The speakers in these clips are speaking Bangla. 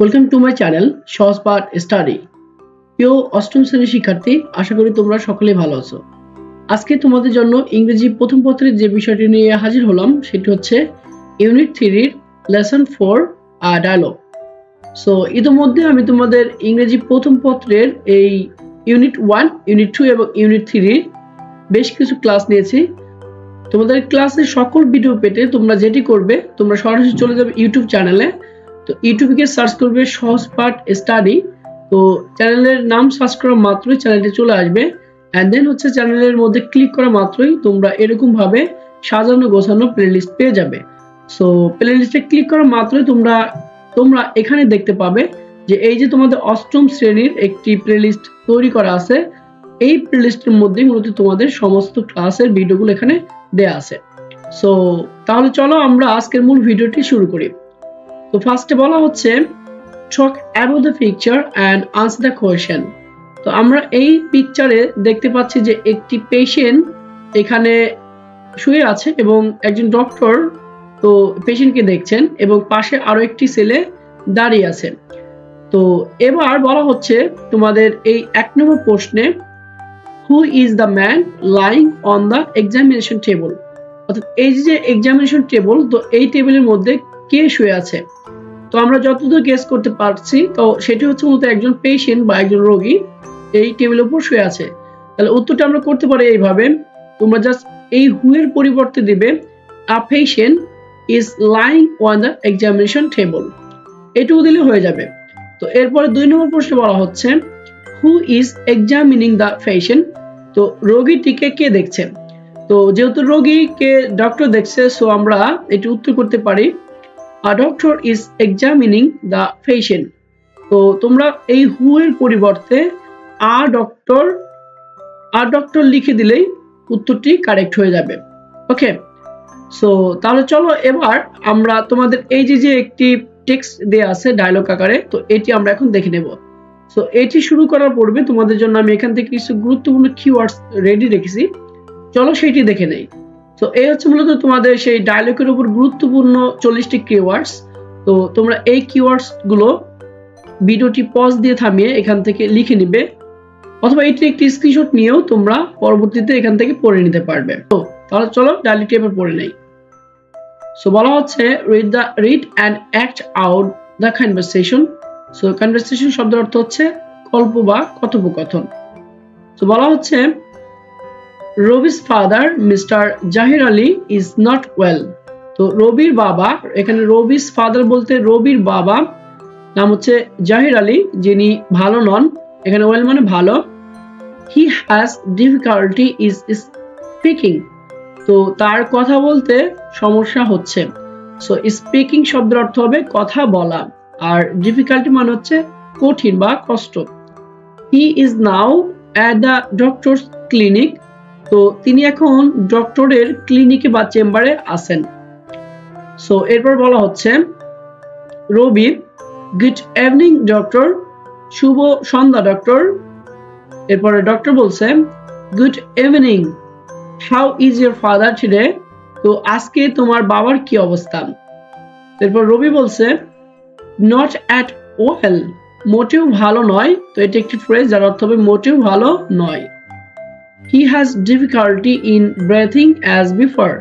ওয়েলকাম টু মাই চ্যানেল সহজ পাঠ স্টাডি। প্রিয় অষ্টম শ্রেণীর শিক্ষার্থী, আশা করি তোমরা সকলেই ভালো আছো। আজকে তোমাদের জন্য ইংরেজি প্রথম পত্রের যে বিষয়টি নিয়ে হাজির হলাম সেটি হচ্ছে ইউনিট 3 লেসন 4 ডায়লগ। সো ইতিমধ্যে আমি তোমাদের ইংরেজি প্রথম পত্রের এই ইউনিট 1, ইউনিট 2 এবং ইউনিট 3 বেশ কিছু ক্লাস নিয়েছি। তোমাদের ক্লাসের সকল ভিডিও পেতে তোমরা যেটি করবে, তোমরা সরাসরি চলে যাবে ইউটিউব চ্যানেলে। তো ইউটিউবে গিয়ে সার্চ করবে সহজ পাঠ স্টাডি। তো চ্যানেলের নাম সার্চ করা মাত্রই চ্যানেলটি চলে আসবে। অ্যান্ড দেন হচ্ছে চ্যানেলের মধ্যে ক্লিক করা মাত্রই তোমরা এরকম ভাবে সাজানো গোছানো প্লেলিস্ট পেয়ে যাবে। সো প্লেলিস্টে ক্লিক করা মাত্রই তোমরা এখানে দেখতে পাবে যে এই যে তোমাদের অষ্টম শ্রেণীর একটি প্লেলিস্ট তৈরি করা আছে। এই প্লেলিস্টের মধ্যে মূলত তোমাদের সমস্ত ক্লাসের ভিডিওগুলো এখানে দেয়া আছে। সো তাহলে চলো আমরা আজকের মূল ভিডিওটি শুরু করি। তো ফার্স্টে বলা হচ্ছে talk about the picture and answer the question। তো আমরা এই পিকচারে দেখতে পাচ্ছি যে একটি পেশেন্ট এখানে শুয়ে আছে এবং একজন ডক্টর তো পেশেন্টকে দেখছেন এবং পাশে আরো একটি ছেলে দাঁড়িয়ে আছে। তো এবার বলা হচ্ছে তোমাদের এই 1 নম্বর প্রশ্নে who is the man lying on the examination table। অর্থাৎ এই যে এক্সামিনেশন টেবিল, তো এই টেবিলের মধ্যে কে শুয়ে আছে। তো আমরা যতদূর গেস করতে পারছি তো সেটি হচ্ছে মূলত একজন পেশেন্ট বা একজন রোগী এই টেবিলের উপর শুয়ে আছে। তাহলে উত্তরটা আমরা করতে পারি এইভাবে, তোমরা জাস্ট এই হু এর পরিবর্তে দিবে a patient is lying on the examination table, এটুকু দিলে হয়ে যাবে। তো এরপরে 2 নম্বর প্রশ্নে বলা হচ্ছে who is examining the patient. তো রোগীটিকে কে দেখছে। তো যেহেতু রোগীকে ডক্টর দেখছে, সো আমরা এটি উত্তর করতে পারি A doctor is examining the patient। তো তোমরা এই হু এর পরিবর্তে আ ডক্টর লিখে দিলেই উত্তরটি কারেক্ট হয়ে যাবে। ওকে, সো তাহলে চলো এবার আমরা তোমাদের এই যে একটি টেক্সট দেয়া আছে ডায়লগ আকারে, তো এটি আমরা এখন দেখে নেব। সো এটি শুরু করার পূর্বে তোমাদের জন্য আমি এখান থেকে কিছু গুরুত্বপূর্ণ কিওয়ার্ডস রেডি রেখেছি, চলো সেটি দেখে নেই। তো এই হচ্ছে মূলত তোমাদের সেই ডায়লগের উপর গুরুত্বপূর্ণ 40টি কিওয়ার্ডস। তো তোমরা এই কিওয়ার্ডস গুলো ভিডিওটি পজ দিয়ে থামিয়ে এখান থেকে লিখে নিবে, অথবা এটি একটি স্ক্রিনশট নিয়েও তোমরা পরবর্তীতে এখান থেকে পড়ে নিতে পারবে। তো তাহলে চলো ডায়লগটি এবার পড়ে নেই। সো বলা হচ্ছে read and act out the conversation. So conversation শব্দের অর্থ হচ্ছে গল্প বা কথোপকথন। তো বলা হচ্ছে রবি's father Mr. Zaheer Ali is not well। তো রবির বাবা, এখানে রবি's father বলতে রবির বাবা নাম হচ্ছে জাহির আলী, যিনি ভালো নন। এখানে ওয়েল মানে ভালো। he has difficulty is speaking। তো তার কথা বলতে সমস্যা হচ্ছে। সো স্পিকিং শব্দের অর্থ হবে কথা বলা, আর ডিফিকাল্টি মানে হচ্ছে কঠিন বা কষ্ট। he is now at the doctor's clinic। তো তিনি এখন ডক্টরের ক্লিনিকে বা চেম্বারে আছেন। সো এরপর বলা হচ্ছে রবি গুড ইভিনিং ডক্টর, শুভ সন্ধ্যা ডক্টর। এরপরে ডক্টর বলছে good evening, how is your father today. তো আজকে তোমার বাবার কি অবস্থা। এরপর রবি বলছে নট অ্যাট ওয়েল, মোটেও ভালো নয়। তো এটি একটি ফ্রেজ যার অর্থ হবে মোটেও ভালো নয়। He has difficulty in breathing as before।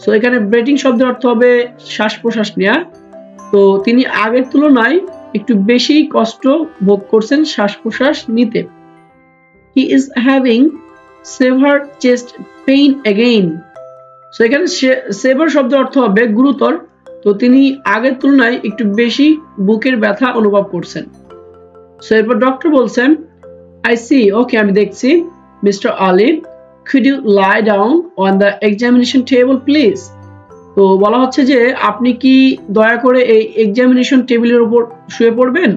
So এখানে ব্রেথিং শব্দের অর্থ হবে শ্বাস প্রশ্বাস নেওয়া। তো তিনি আগের তুলনায় একটু বেশি কষ্ট ভোগ করছেন শ্বাস প্রশ্বাস নিতে। He is having severe chest pain again। So এখানে সেভার শব্দের অর্থ হবে গুরুতর। তো তিনি আগের তুলনায় একটু বেশি বুকের ব্যথা অনুভব করছেন। সো এরপর ডক্টর বলছেন I see, ওকে আমি দেখছি। Mr. Ali, could you lie down on the examination table please। তো বলা হচ্ছে যে আপনি কি দয়া করে এই এক্সামিনেশন টেবিলের উপর শুয়ে পড়বেন।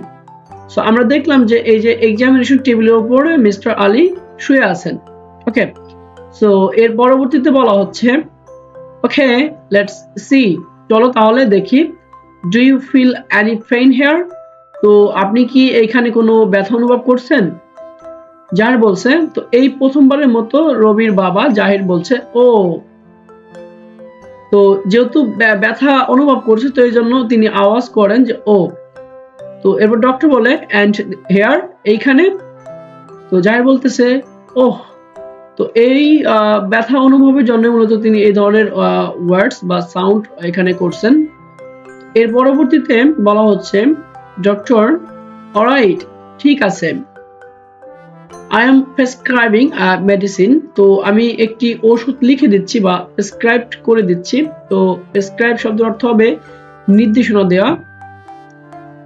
সো আমরা দেখলাম যে এই যে এক্সামিনেশন টেবিলের উপরে মিস্টার আলী শুয়ে আছেন। ওকে, সো এর পরবর্তীতে বলা হচ্ছে ওকে লেটস সি, চলো তাহলে দেখি। Do you feel any pain here. তো আপনি কি এখানে কোনো ব্যথা অনুভব করছেন। জাহির বলছে, তো এই প্রথমবারের মতো রবির বাবা জাহির বলছে ও। তো যেহেতু ব্যথা অনুভব করছে তো এই জন্য তিনি আওয়াজ করেন যে ও। তো তো এরপর ডক্টর বলে অ্যান্ড হেয়ার, এইখানে। তো জাহির বলতেছে ওহ। তো এই ব্যথা অনুভবের জন্য মূলত তিনি এই ধরনের ওয়ার্ডস বা সাউন্ড এখানে করছেন। এর পরবর্তীতে বলা হচ্ছে ডক্টর অলরাইট, ঠিক আছে, I am prescribing a medicine, তো আমি একটি ওষুধ লিখে দিচ্ছি বা প্রেসক্রাইব করে দিচ্ছি। তো প্রেসক্রাইব শব্দের অর্থ হবে নির্দেশনা দেওয়া।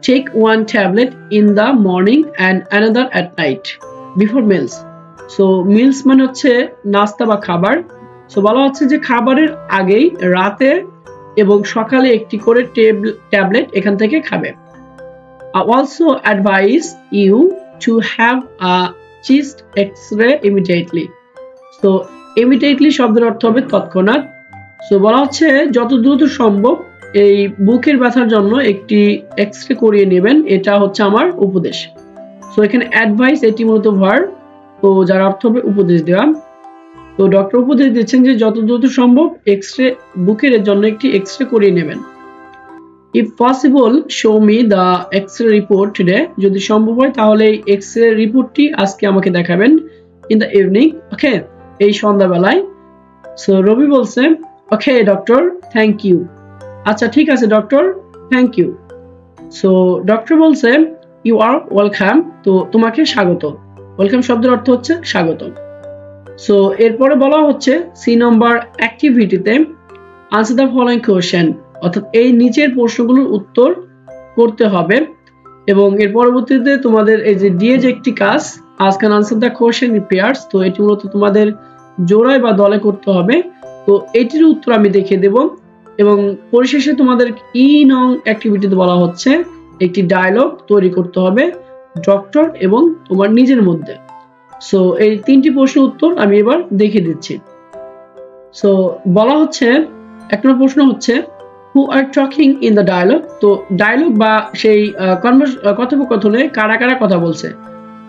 Take one tablet in the morning and another at night before meals. So meals মানে হচ্ছে নাস্তা বা খাবার। সো বলা হচ্ছে যে খাবারের আগেই, রাতে এবং সকালে একটি করে ট্যাবলেট এখান থেকে খাবে। Also advise you to have a chest X-ray immediately. So immediately শব্দের অর্থ হবে তৎক্ষণাৎ। সো বলা হচ্ছে যত দ্রুত সম্ভব এই বুকের ব্যথার জন্য একটি এক্সরে করিয়ে নেবেন, এটা হচ্ছে আমার উপদেশ। সো এখানে অ্যাডভাইস এটি মূলত ভার্ব, তো যার অর্থ হবে উপদেশ দেওয়া। তো ডক্টর উপদেশ দিচ্ছেন যে যত দ্রুত সম্ভব এক্সরে বুকের জন্য একটি এক্সরে করিয়ে নেবেন। If possible show me the x ray report today, যদি সম্ভব হয় তাহলে এই এক্সরে রিপোর্টটি আজকে আমাকে দেখাবেন। ইন দ্য ইভিনিং, ওকে, এই সন্ধ্যাবেলায়। সো রবি বলছে ওকে ডক্টর, থ্যাংক ইউ, আচ্ছা ঠিক আছে doctor, thank you. So doctor বলছে ইউ আর ওয়েলকাম, তো তোমাকে স্বাগত। ওয়েলকাম শব্দের অর্থ হচ্ছে স্বাগত। সো এরপরে বলা হচ্ছে সি নম্বর অ্যাক্টিভিটিতে আনসার দ্য ফলোইং কোয়েশ্চেন, অর্থাৎ এই নিচের প্রশ্নগুলোর উত্তর করতে হবে। এবং এর পরবর্তীতে তোমাদের এই যে ডি যে একটি কাজ, আজ can answer the question in pairs, তো এটি মূলত তোমাদের জোড়ায় বা দলে করতে হবে। তো এটির উত্তর আমি দেখিয়ে দেব। এবং পরিশেষে তোমাদের ই নং অ্যাক্টিভিটিতে বলা হচ্ছে একটি ডায়লগ তৈরি করতে হবে ডক্টর এবং তোমার নিজের মধ্যে। সো এই তিনটি প্রশ্নের উত্তর আমি এবার দেখিয়ে দিচ্ছি। সো বলা হচ্ছে এক নম্বর প্রশ্ন হচ্ছে who are talking in the dialogue, তো ডায়লগ বা সেই কথোপকথনে কারা কারা কথা বলছে।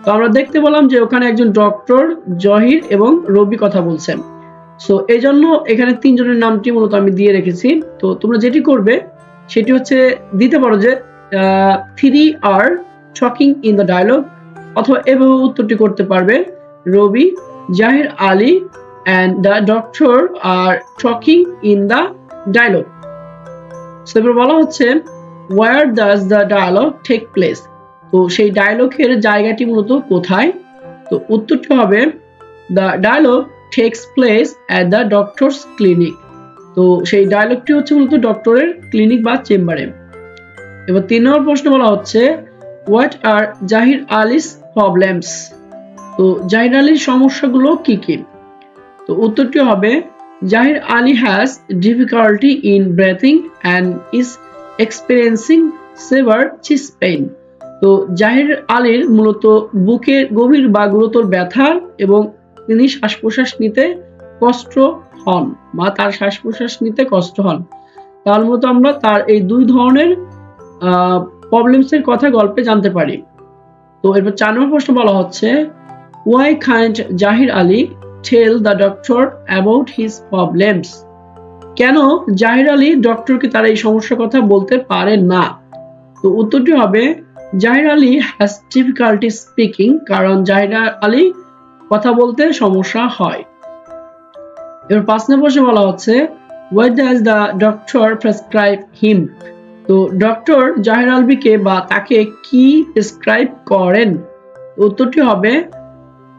তো আমরা দেখতে পেলাম যে ওখানে একজন ডক্টর, জহির এবং রবি কথা বলছেন। সো এই জন্য এখানে তিনজনের নামটি মূলত আমি দিয়ে রেখেছি। তো তোমরা যেটি করবে সেটি হচ্ছে দিতে পারো যে 3 আর টকিং ইন দ্য ডায়লগ, অথবা এভাবে উত্তরটি করতে পারবে রবি, জাহির Ali and the doctor are talking in the dialogue. So এবার বলা হচ্ছে where does the dialogue take place, তো সেই ডায়লগের জায়গাটি মূলত কোথায়। তো উত্তরটি হবে the dialogue takes place at the doctor's clinic, তো সেই ডায়লগটি হচ্ছে মূলত ডক্টরের ক্লিনিক বা চেম্বারে। এবার 3 নম্বর প্রশ্ন বলা হচ্ছে what are জাহির আলী's problems, তো জাহির আলীর সমস্যাগুলো কি কি। তো উত্তরটি হবে Zahir Ali has difficulty in breathing and is experiencing severe chest pain, তো জাহির আলীর মূলত বুকের গভীর বা গুরুতর ব্যথা এবং তিনি শ্বাস প্রশ্বাস নিতে কষ্ট হন বা তার শ্বাস প্রশ্বাস নিতে কষ্ট হন। তার মতো আমরা তার এই দুই ধরনের প্রবলেমস এর কথা গল্পে জানতে পারি। তো এরপর 4 নম্বর প্রশ্ন বলা হচ্ছে why can't Zaheer Ali tell the doctor about his problems, কেন জাহির আলী ডক্টরকে তার এই সমস্যার কথা বলতে পারে না। তো উত্তরটি হবে Zahir Ali has difficulty speaking, কারণ জাহির আলী কথা বলতে সমস্যা হয়। এবার 5 নম্বর প্রশ্নে বলা হচ্ছে what does the doctor prescribe him, তো ডক্টর জাহির আলভিকে বা তাকে কি প্রেসক্রাইব করেন। উত্তরটি হবে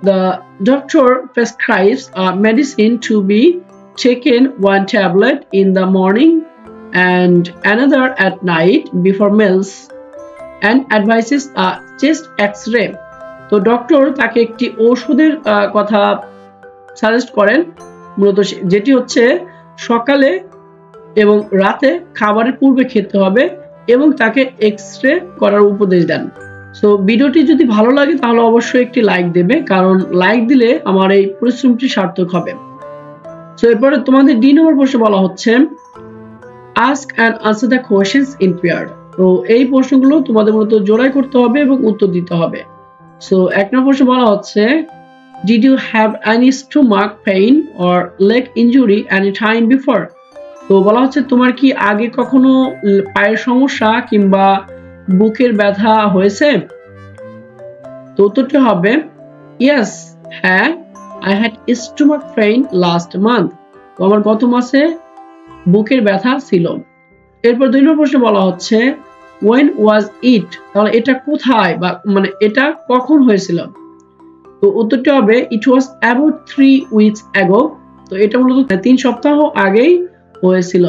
the doctor prescribes a medicine to be taken one tablet in the morning and another at night before meals and advises a chest x-ray, তো ডক্টর তাকে একটি ওষুধের কথা সাজেস্ট করেন মূলত, যেটি হচ্ছে সকালে এবং রাতে খাবারের পূর্বে খেতে হবে এবং তাকে এক্স-রে করার উপদেশ দেন। সো ভিডিওটি যদি ভালো লাগে তাহলে অবশ্যই একটি লাইক দেবে, কারণ লাইক দিলে আমার এই পরিশ্রমটি সার্থক হবে। সো এরপরে তোমাদের ডি নম্বর প্রশ্ন বলা হচ্ছে ask and answer the questions in pair, তো এই প্রশ্নগুলো তোমাদের মূলত জোড়াই করতে হবে এবং উত্তর দিতে হবে। সো 1 নম্বর প্রশ্ন বলা হচ্ছে did you have any stomach pain or leg injury any time before, তো বলা হচ্ছে তোমার কি আগে কখনো পায়ের সমস্যা কিংবা বুকের ব্যথা হয়েছে? তো উত্তরটি হবে ইয়েস, হ্যাঁ, I had stomach pain last month. তো আমার গত মাসে বুকের ব্যথা ছিল। এরপর 2 নম্বর প্রশ্নে বলা হচ্ছে when was it, তাহলে এটা কোথায় বা মানে এটা কখন হয়েছিল? তো উত্তরটি হবে it was about 3 weeks ago. তো এটা মূলত 3 সপ্তাহ আগেই হয়েছিল।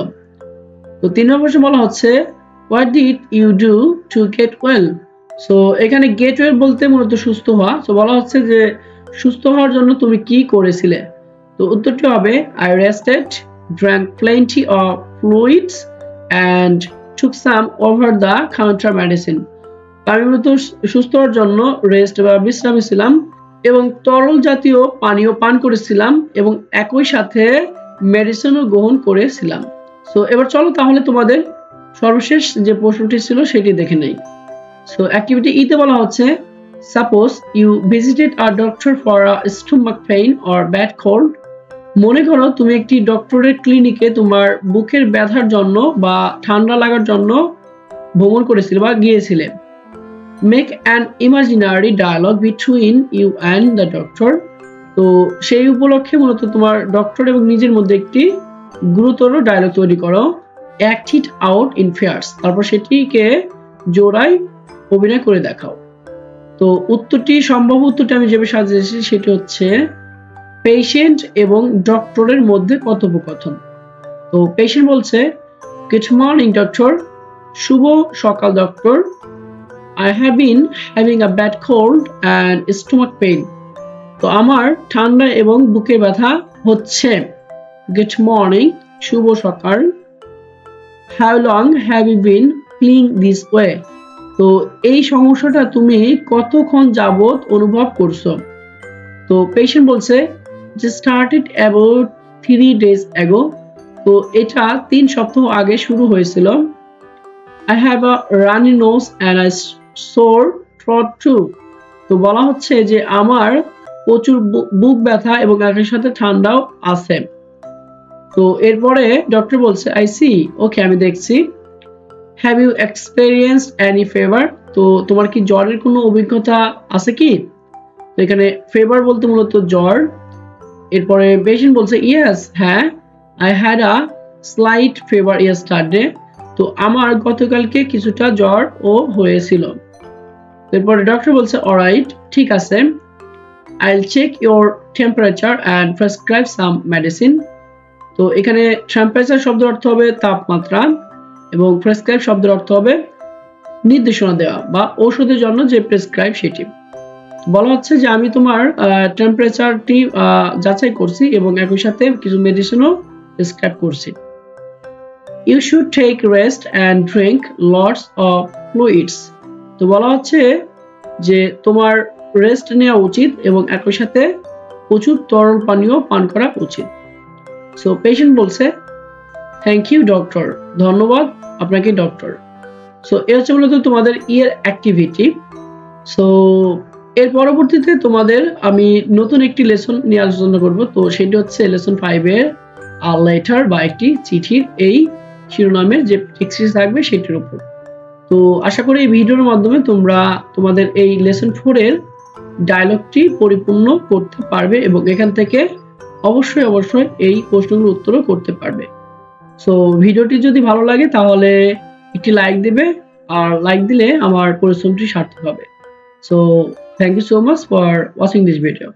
তো 3 নম্বর প্রশ্নে বলা হচ্ছে what did you do to get well? So এখানে get well বলতে মূলত সুস্থ হওয়া। সো বলা হচ্ছে যে সুস্থ হওয়ার জন্য তুমি কি করেছিলে? তো উত্তরটি হবে I rested, drank plenty of fluids and took some over the counter medicine. আমি মূলত সুস্থ হওয়ার জন্য রেস্ট বা বিশ্রামে ছিলাম এবং তরল জাতীয় পানীয় পান করেছিলাম এবং একই সাথে মেডিসিনও গ্রহণ করেছিলাম। সো এবার চলো তাহলে তোমাদের সর্বশেষ যে প্রশ্নটি ছিল সেটি দেখে নেই। সো অ্যাক্টিভিটি ই তে বলা হচ্ছে suppose you visited a doctor for a stomach pain or bad cold. মনে করো তুমি একটি ডক্টরের ক্লিনিকে তোমার বুকের ব্যথার জন্য বা ঠান্ডা লাগার জন্য ভ্রমণ করেছিলে বা গিয়েছিলে। Make an imaginary dialogue between you and the doctor. তো সেই উপলক্ষে মূলত তোমার ডক্টর এবং নিজের মধ্যে একটি গুরুতর ডায়লগ তৈরি করো, act it out in pairs, তারপর সেটিকে জোড়ায় অভিনয় করে দেখাও। তো উত্তরটি সম্ভব উত্তরটি আমি যেভাবে সাজিয়েছি সেটি হচ্ছে পেশেন্ট এবং ডক্টরের মধ্যে কথোপকথন। তো পেশেন্ট বলছে গুড মর্নিং ডক্টর, শুভ সকাল doctor, I have been having a bad cold and stomach pain. তো আমার ঠান্ডা এবং বুকে ব্যথা হচ্ছে। গুড মর্নিং, শুভ সকাল, how long have you been feeling this way? তো এই সমস্যাটা তুমি কতক্ষণ যাবত অনুভব করছো? তো পেশেন্ট বলছে just started about 3 days ago. তো এটা 3 সপ্তাহ আগে শুরু হয়েছিল। I have a runny nose and a sore throat too. তো বলা হচ্ছে যে আমার প্রচুর বুক ব্যথা এবং একই সাথে ঠান্ডাও আছে। তো এরপরে ডক্টর বলছে I see, ওকে আমি দেখছি। Have you experienced any fever? তো তোমার কি জ্বরের কোনো অভিজ্ঞতা আছে কি? তো এখানে ফেভার বলতে মূলত জ্বর। এরপরে পেশেন্ট বলছে ইয়েস, হ্যাঁ, I had a slight fever yesterday. তো আমার গতকালকে কিছুটা জ্বর ও হয়েছিল। এরপরে ডক্টর বলছে অলরাইট, ঠিক আছে, I'll check your temperature and prescribe some medicine. তো এখানে টেম্পারেচার শব্দের অর্থ হবে তাপমাত্রা এবং প্রেসক্রাইব শব্দের অর্থ হবে নির্দেশনা দেওয়া বা ঔষধের জন্য যে প্রেসক্রাইব সেটি। বলা হচ্ছে যে আমি তোমার টেম্পারেচারটি যাচাই করছি এবং একই সাথে কিছু মেডিসিনও প্রেসক্রাইব করছি। You should take rest and drink lots of fluids. তো বলা হচ্ছে যে তোমার রেস্ট নেওয়া উচিত এবং একই সাথে প্রচুর তরল পানীয় পান করা উচিত। সো পেশেন্ট বলছে থ্যাংক ইউ ডক্টর, ধন্যবাদ আপনাকে ডক্টর। সো এ হচ্ছে মূলত তোমাদের ইয়ের অ্যাক্টিভিটি। সো এর পরবর্তীতে তোমাদের আমি নতুন একটি লেসন নিয়ে আলোচনা করব। তো সেটি হচ্ছে লেসন 5 এর লেটার বা একটি চিঠির এই শিরোনামে যে টেক্সট থাকবে সেটির উপর। তো আশা করি এই ভিডিওর মাধ্যমে তোমরা তোমাদের এই লেসন 4 এর ডায়লগটি পরিপূর্ণ করতে পারবে এবং এখান থেকে অবশ্যই এই প্রশ্নগুলোর উত্তরও করতে পারবে। সো ভিডিওটি যদি ভালো লাগে তাহলে একটি লাইক দিবে, আর লাইক দিলে আমার পরিশ্রমটি সার্থক হবে। So thank you so much for watching this video.